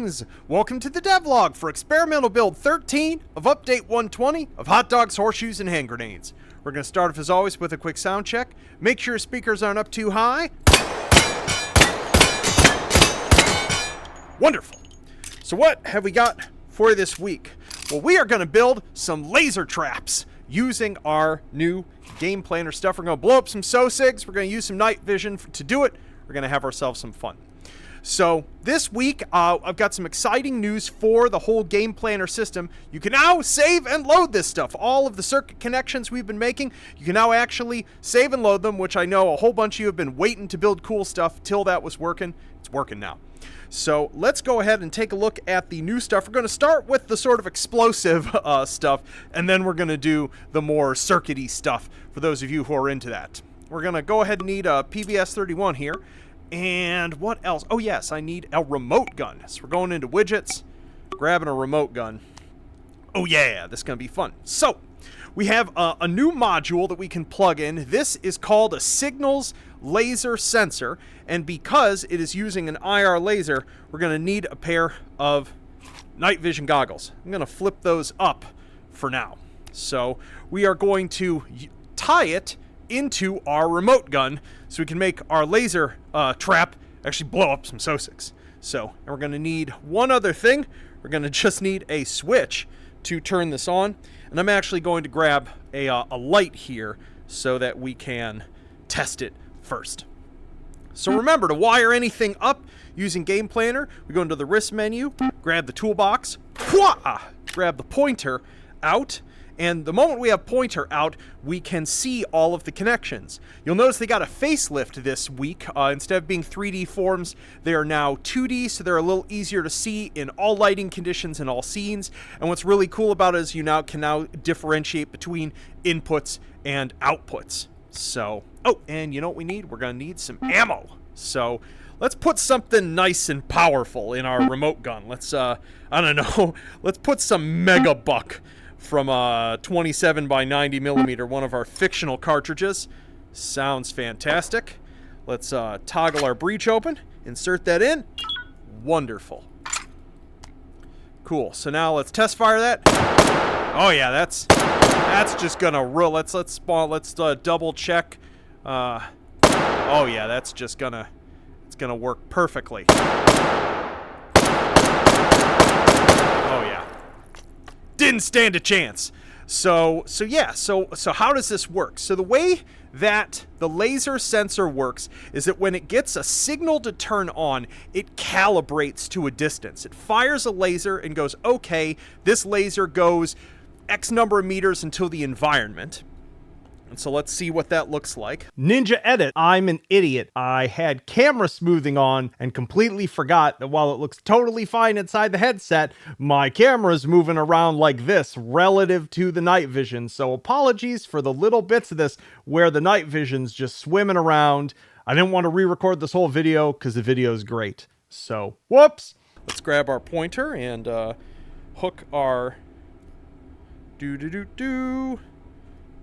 Greetings! Welcome to the Devlog for experimental build 13 of update 120 of hot dogs, horseshoes, and hand grenades. We're going to start off as always with a quick sound check. Make sure your speakers aren't up too high. Wonderful. So what have we got for this week? Well, we are going to build some laser traps using our new game planner stuff. We're going to blow up some SOSIGs. We're going to use some night vision to do it. We're going to have ourselves some fun. So this week, I've got some exciting news for the whole game planner system. You can now save and load this stuff. All of the circuit connections we've been making, you can now actually save and load them, which I know a whole bunch of you have been waiting to build cool stuff till that was working. It's working now. So let's go ahead and take a look at the new stuff. We're going to start with the sort of explosive stuff, and then we're going to do the more circuity stuff for those of you who are into that. We're going to go ahead and need a PBS31 here. And what else? Oh, yes, I need a remote gun. So we're going into widgets, grabbing a remote gun. Oh, yeah, this is going to be fun. So we have a new module that we can plug in. This is called a signals laser sensor. And because it is using an IR laser, we're going to need a pair of night vision goggles. I'm going to flip those up for now. So we are going to tie it into our remote gun so we can make our laser trap actually blow up some SOSIGs. So, and we're going to need one other thing. We're going to just need a switch to turn this on. And I'm actually going to grab a light here so that we can test it first. So remember, to wire anything up using Game Planner, we go into the wrist menu, grab the toolbox, grab the pointer out. And the moment we have pointer out, we can see all of the connections. You'll notice they got a facelift this week. Instead of being 3D forms, they are now 2D, so they're a little easier to see in all lighting conditions and all scenes. And what's really cool about it is you can now differentiate between inputs and outputs. So, oh, and you know what we need? We're going to need some ammo. So let's put something nice and powerful in our remote gun. Let's, I don't know, let's put some Mega Buck from a 27 by 90 millimeter, one of our fictional cartridges. Sounds fantastic. Let's toggle our breech open, insert that in. Wonderful. Cool. So now let's test fire that. Oh yeah, that's just gonna roll. Let's double check. Oh yeah, that's just gonna work perfectly. Didn't stand a chance. So how does this work? So the way that the laser sensor works is that when it gets a signal to turn on, it calibrates to a distance. It fires a laser and goes, okay, this laser goes X number of meters into the environment. And so let's see what that looks like. Ninja edit, I'm an idiot. I had camera smoothing on and completely forgot that while it looks totally fine inside the headset, my camera's moving around like this relative to the night vision. So apologies for the little bits of this where the night vision's just swimming around. I didn't want to re-record this whole video because the video is great. So, whoops. Let's grab our pointer and hook our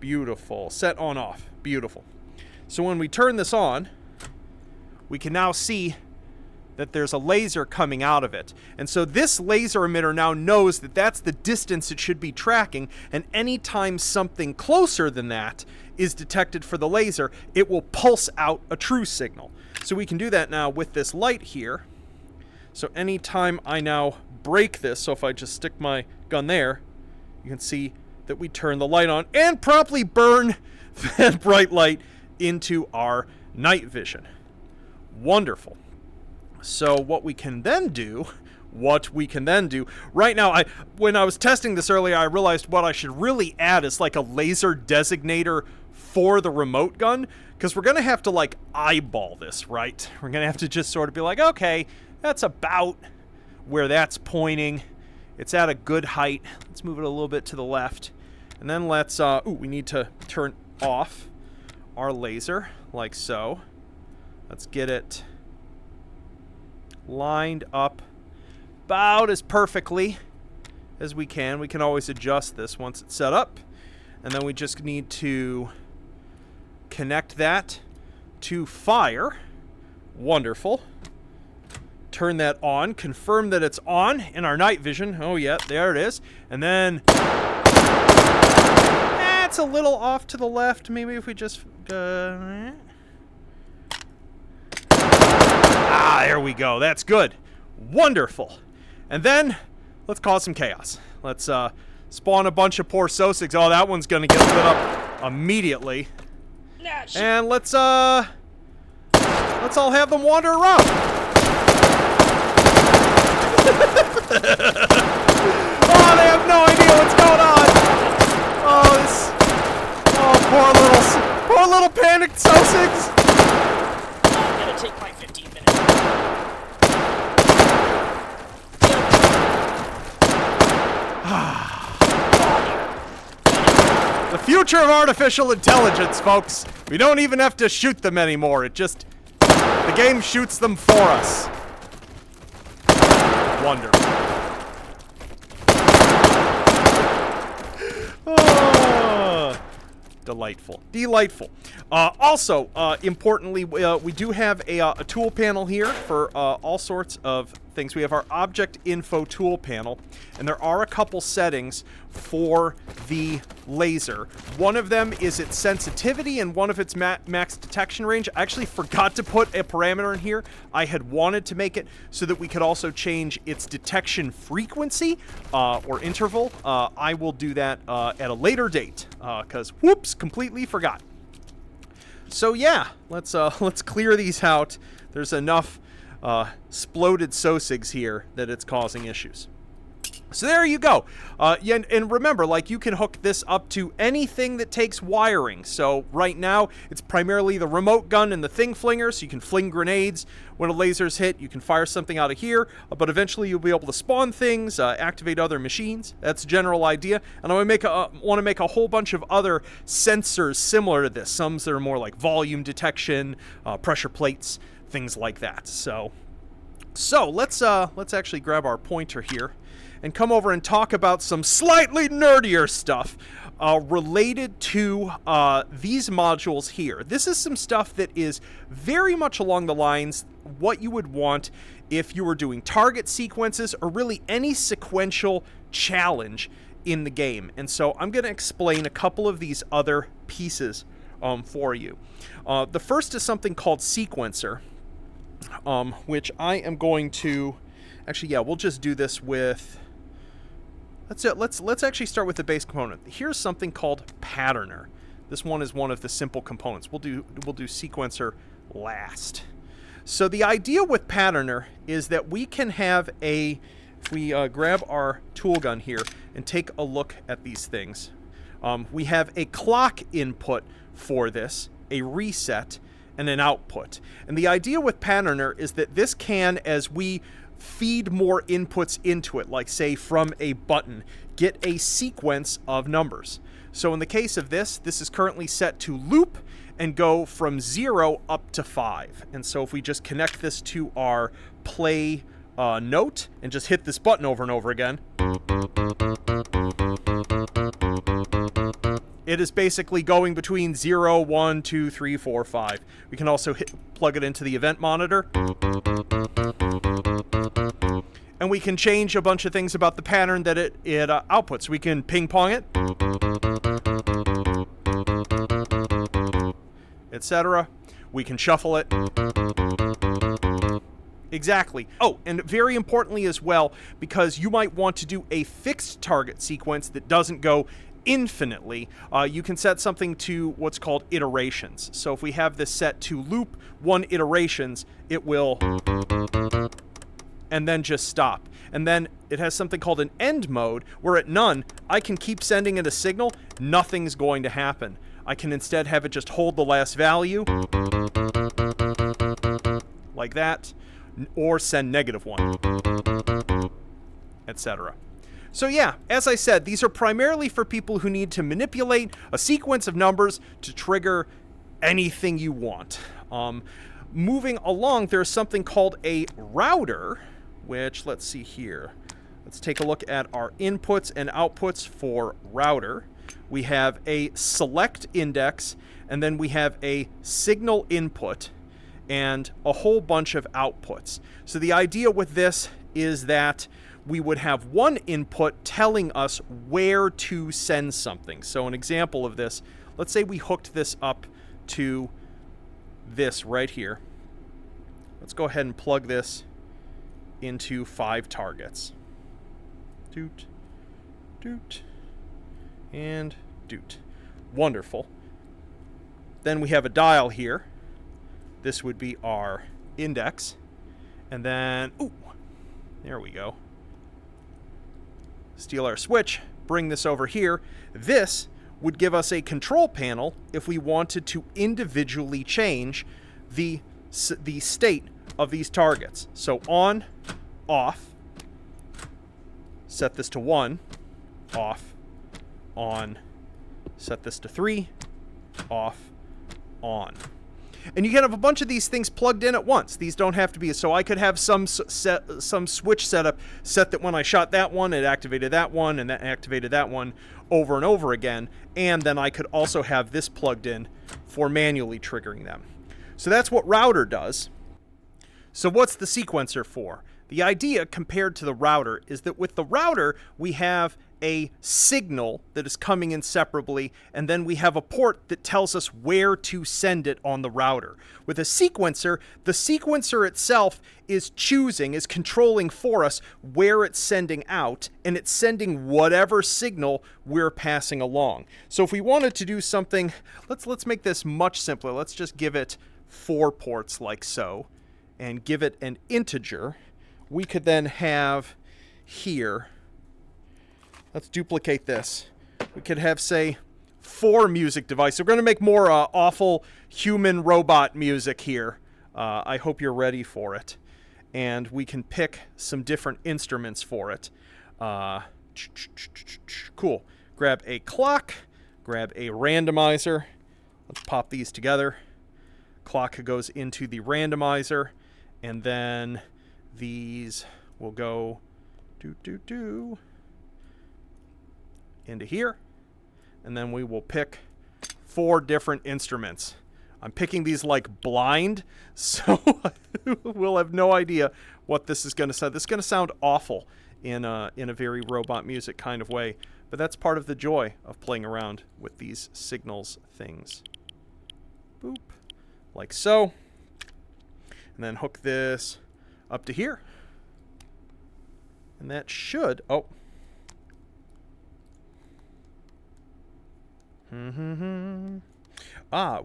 Beautiful. Set on off. Beautiful. So when we turn this on, we can now see that there's a laser coming out of it. And so this laser emitter now knows that that's the distance it should be tracking, and anytime something closer than that is detected for the laser, it will pulse out a true signal. So we can do that now with this light here. So anytime I now break this, so if I just stick my gun there, you can see that we turn the light on and promptly burn that bright light into our night vision. Wonderful. So what we can then do, right now, when I was testing this earlier, I realized what I should really add is like a laser designator for the remote gun, because we're going to have to like eyeball this, right? We're going to have to just sort of be like, okay, that's about where that's pointing. It's at a good height. Let's move it a little bit to the left. And then let's, we need to turn off our laser, like so. Let's get it lined up about as perfectly as we can. We can always adjust this once it's set up. And then we just need to connect that to fire. Wonderful. turn that on, confirm that it's on in our night vision. Oh yeah, there it is. And then it's a little off to the left. Maybe if we just there we go. That's good. Wonderful. And then let's cause some chaos. Let's spawn a bunch of poor Sosigs. Oh, that one's gonna get lit up immediately. And let's all have them wander around. Oh, they have no idea what's going on. Poor little panicked Sosigs. I'm gonna take my 15 minutes. The future of artificial intelligence, folks. We don't even have to shoot them anymore. The game shoots them for us. Wonderful. Oh, delightful. Delightful. Also, importantly, we do have a tool panel here for all sorts of things. We have our object info tool panel, and there are a couple settings for the laser. One of them is its sensitivity and one of its max detection range. I actually forgot to put a parameter in here. I had wanted to make it so that we could also change its detection frequency or interval. I will do that at a later date because whoops, completely forgot. So yeah, let's clear these out. There's enough sploded Sosigs here that it's causing issues. So there you go. Yeah, and remember, like, you can hook this up to anything that takes wiring. So right now, it's primarily the remote gun and the thing flinger, so you can fling grenades when a laser's hit. You can fire something out of here, but eventually you'll be able to spawn things, activate other machines. That's the general idea. And I want to make a whole bunch of other sensors similar to this. Some that are more like volume detection, pressure plates, things like that. So let's actually grab our pointer here and come over and talk about some slightly nerdier stuff related to these modules here. This is some stuff that is very much along the lines what you would want if you were doing target sequences or really any sequential challenge in the game. And so I'm going to explain a couple of these other pieces for you. The first is something called sequencer, which I am going to... Actually, yeah, we'll just do this with... Let's actually start with the base component. Here's something called patterner. This one is one of the simple components. We'll do sequencer last. So the idea with patterner is that we can have if we grab our tool gun here and take a look at these things, we have a clock input for this, a reset, and an output. And the idea with patterner is that this can, as we feed more inputs into it, like say from a button, get a sequence of numbers. So in the case of this is currently set to loop and go from 0 up to 5. And so if we just connect this to our play note and just hit this button over and over again, it is basically going between 0, 1, 2, 3, 4, 5. We can also plug it into the event monitor. And we can change a bunch of things about the pattern that it outputs. We can ping pong it, etc. We can shuffle it. Exactly. Oh, and very importantly as well, because you might want to do a fixed target sequence that doesn't go infinitely, you can set something to what's called iterations. So if we have this set to loop 1 iterations, it will... and then just stop. And then it has something called an end mode, where at none, I can keep sending it a signal, nothing's going to happen. I can instead have it just hold the last value, like that, or send -1, etc. So yeah, as I said, these are primarily for people who need to manipulate a sequence of numbers to trigger anything you want. Moving along, there's something called a router, which, let's see here. Let's take a look at our inputs and outputs for router. We have a select index, and then we have a signal input. and a whole bunch of outputs. So the idea with this is that we would have one input telling us where to send something. So an example of this, let's say we hooked this up to this right here. Let's go ahead and plug this into 5 targets. Doot, doot, and doot. Wonderful. Then we have a dial here. This would be our index. And then, ooh, there we go. Steal our switch, bring this over here. This would give us a control panel if we wanted to individually change the state of these targets. So on, off, set this to 1, off, on, set this to 3, off, on. And you can have a bunch of these things plugged in at once. These don't have to be, so I could have some switch setup set that when I shot that one, it activated that one, and that activated that one over and over again. And then I could also have this plugged in for manually triggering them. So that's what router does. So what's the sequencer for? The idea compared to the router is that with the router, we have a signal that is coming in separately, and then we have a port that tells us where to send it on the router. With a sequencer, the sequencer itself is controlling for us where it's sending out, and it's sending whatever signal we're passing along. So if we wanted to do something, let's make this much simpler. Let's just give it 4 ports like so, and give it an integer. We could then have here, let's duplicate this. We could have, say, 4 music devices. We're going to make more awful human robot music here. I hope you're ready for it. And we can pick some different instruments for it. Cool. Grab a clock, grab a randomizer. Let's pop these together. Clock goes into the randomizer, and then these will go into here, and then we will pick 4 different instruments. I'm picking these like blind, so we'll have no idea what this is going to sound. This is going to sound awful in a very robot music kind of way, but that's part of the joy of playing around with these signals things. Boop, like so, and then hook this up to here, and that should,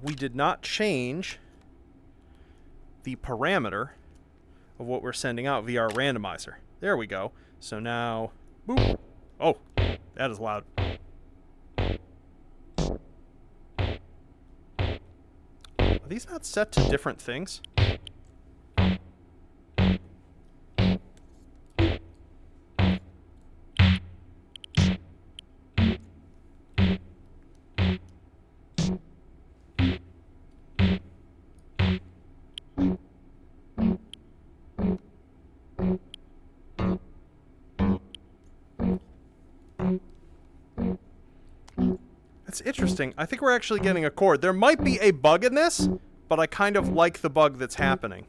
we did not change the parameter of what we're sending out via our randomizer. There we go. So now, boop. Oh, that is loud. Are these not set to different things? That's interesting. I think we're actually getting a chord. There might be a bug in this, but I kind of like the bug that's happening.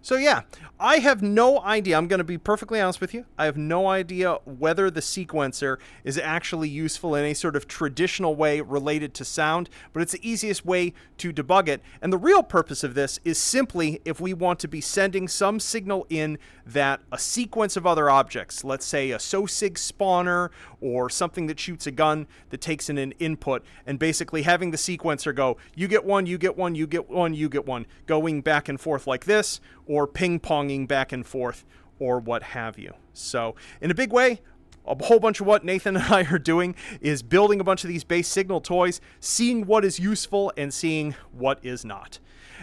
So yeah, I have no idea. I'm going to be perfectly honest with you. I have no idea whether the sequencer is actually useful in any sort of traditional way related to sound, but it's the easiest way to debug it. And the real purpose of this is simply if we want to be sending some signal in that a sequence of other objects, let's say a SOSIG spawner or something that shoots a gun that takes in an input, and basically having the sequencer go, you get one, you get one, you get one, you get one, going back and forth like this, or ping-ponging back and forth, or what have you. So, in a big way, a whole bunch of what Nathan and I are doing is building a bunch of these base signal toys, seeing what is useful and seeing what is not.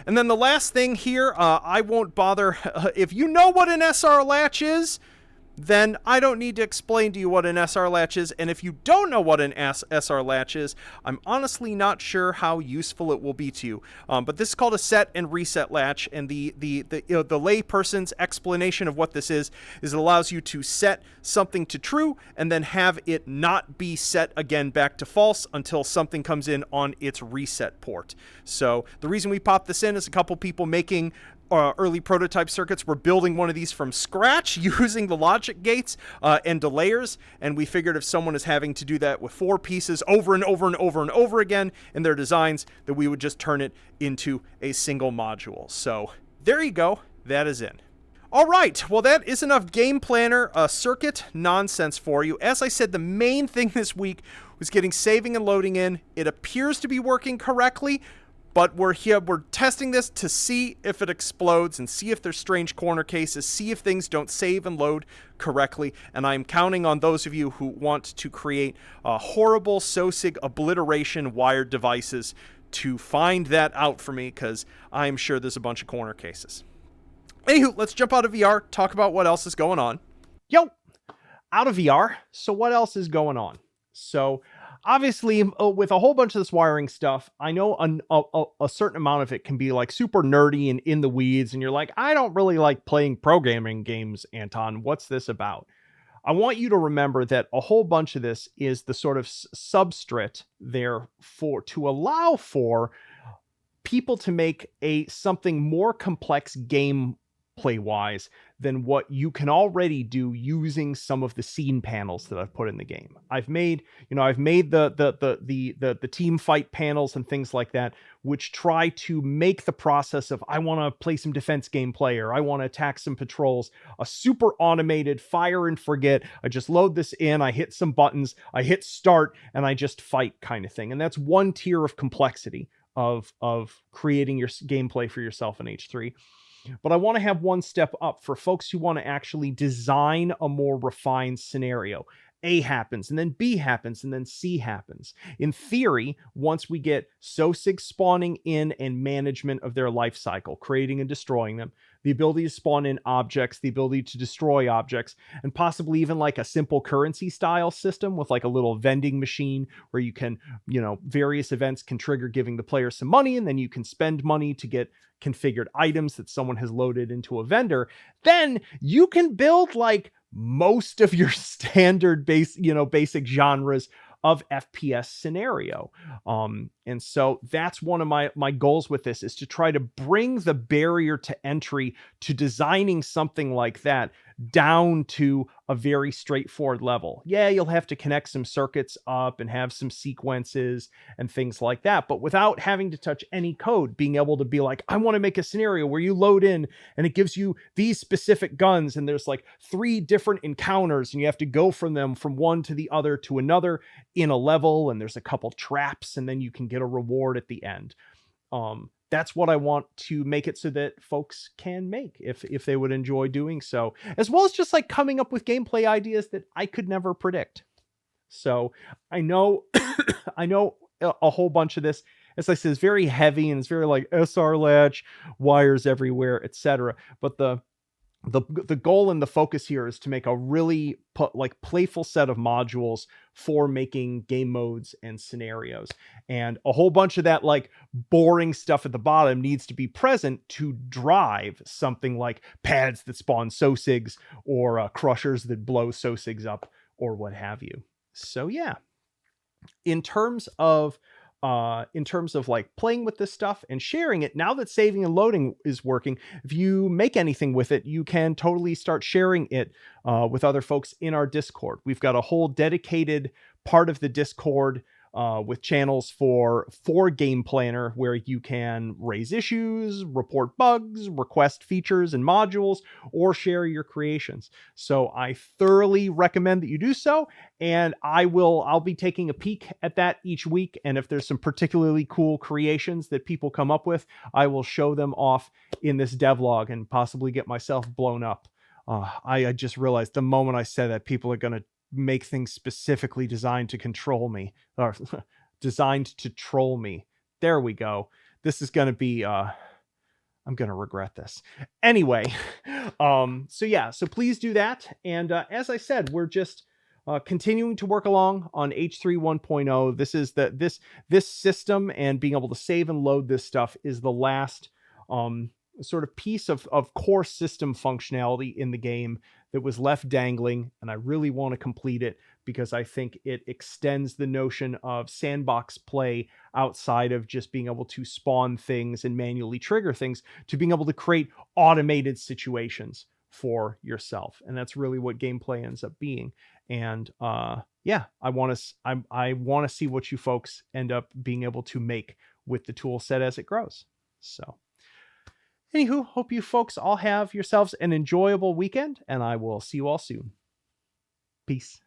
And then the last thing here, I won't bother. If you know what an SR latch is, then I don't need to explain to you what an SR latch is. And if you don't know what an SR latch is, I'm honestly not sure how useful it will be to you. But this is called a set and reset latch, and the layperson's explanation of what this is it allows you to set something to true and then have it not be set again back to false until something comes in on its reset port. So the reason we popped this in is a couple people making early prototype circuits. We're building one of these from scratch using the logic gates and delayers, and we figured if someone is having to do that with 4 pieces over and over and over and over again in their designs, that we would just turn it into a single module. So there you go, that is in. All right, well, that is enough game planner circuit nonsense for you. As I said, the main thing this week was getting saving and loading in. It appears to be working correctly, but we're testing this to see if it explodes and see if there's strange corner cases, see if things don't save and load correctly. And I'm counting on those of you who want to create horrible SOSIG obliteration wired devices to find that out for me, because I'm sure there's a bunch of corner cases. Anywho, let's jump out of VR, talk about what else is going on. Yo, out of VR. So what else is going on? So obviously, with a whole bunch of this wiring stuff, I know a certain amount of it can be like super nerdy and in the weeds, and you're like, I don't really like playing programming games, Anton. What's this about? I want you to remember that a whole bunch of this is the sort of substrate there to allow for people to make something more complex gameplay-wise than what you can already do using some of the scene panels that I've put in the game. I've made the team fight panels and things like that, which try to make the process of, I want to play some defense gameplay, or I want to attack some patrols, a super automated fire and forget. I just load this in, I hit some buttons, I hit start, and I just fight kind of thing. And that's one tier of complexity of creating your gameplay for yourself in H3. But I want to have one step up for folks who want to actually design a more refined scenario. A happens, and then B happens, and then C happens. In theory, once we get SOSIG spawning in and management of their life cycle, creating and destroying them, the ability to spawn in objects, the ability to destroy objects, and possibly even like a simple currency style system with like a little vending machine where you can, various events can trigger giving the player some money, and then you can spend money to get configured items that someone has loaded into a vendor. Then you can build like most of your standard basic genres of FPS scenario. And so that's one of my goals with this, is to try to bring the barrier to entry to designing something like that down to a very straightforward level. Yeah, you'll have to connect some circuits up and have some sequences and things like that, but without having to touch any code, being able to be like, I want to make a scenario where you load in and it gives you these specific guns, and there's like 3 different encounters, and you have to go from them from one to the other to another in a level, and there's a couple traps, and then you can get a reward at the end. That's what I want to make it so that folks can make if they would enjoy doing so, as well as just like coming up with gameplay ideas that I could never predict. So I know, I know a whole bunch of this, as I said, is very heavy and it's very like SR latch, wires everywhere, etc. But the goal and the focus here is to make a really playful set of modules for making game modes and scenarios. And a whole bunch of that like boring stuff at the bottom needs to be present to drive something like pads that spawn SOSIGs, or crushers that blow SOSIGs up, or what have you. So yeah, in terms of like playing with this stuff and sharing it, now that saving and loading is working, if you make anything with it, you can totally start sharing it with other folks in our Discord. We've got a whole dedicated part of the Discord with channels for Game Planner, where you can raise issues, report bugs, request features and modules, or share your creations. So I thoroughly recommend that you do so, and I'll be taking a peek at that each week, and if there's some particularly cool creations that people come up with, I will show them off in this devlog and possibly get myself blown up. I just realized the moment I said that, people are going to make things specifically designed to control me, or designed to troll me. There we go. This is going to be I'm going to regret this. Anyway, so yeah, so please do that. And as I said, we're just continuing to work along on H3 1.0. This is this system, and being able to save and load this stuff is the last sort of piece of core system functionality in the game that was left dangling, and I really want to complete it because I think it extends the notion of sandbox play outside of just being able to spawn things and manually trigger things to being able to create automated situations for yourself. And that's really what gameplay ends up being. And yeah, I want to see what you folks end up being able to make with the tool set as it grows. So anywho, hope you folks all have yourselves an enjoyable weekend, and I will see you all soon. Peace.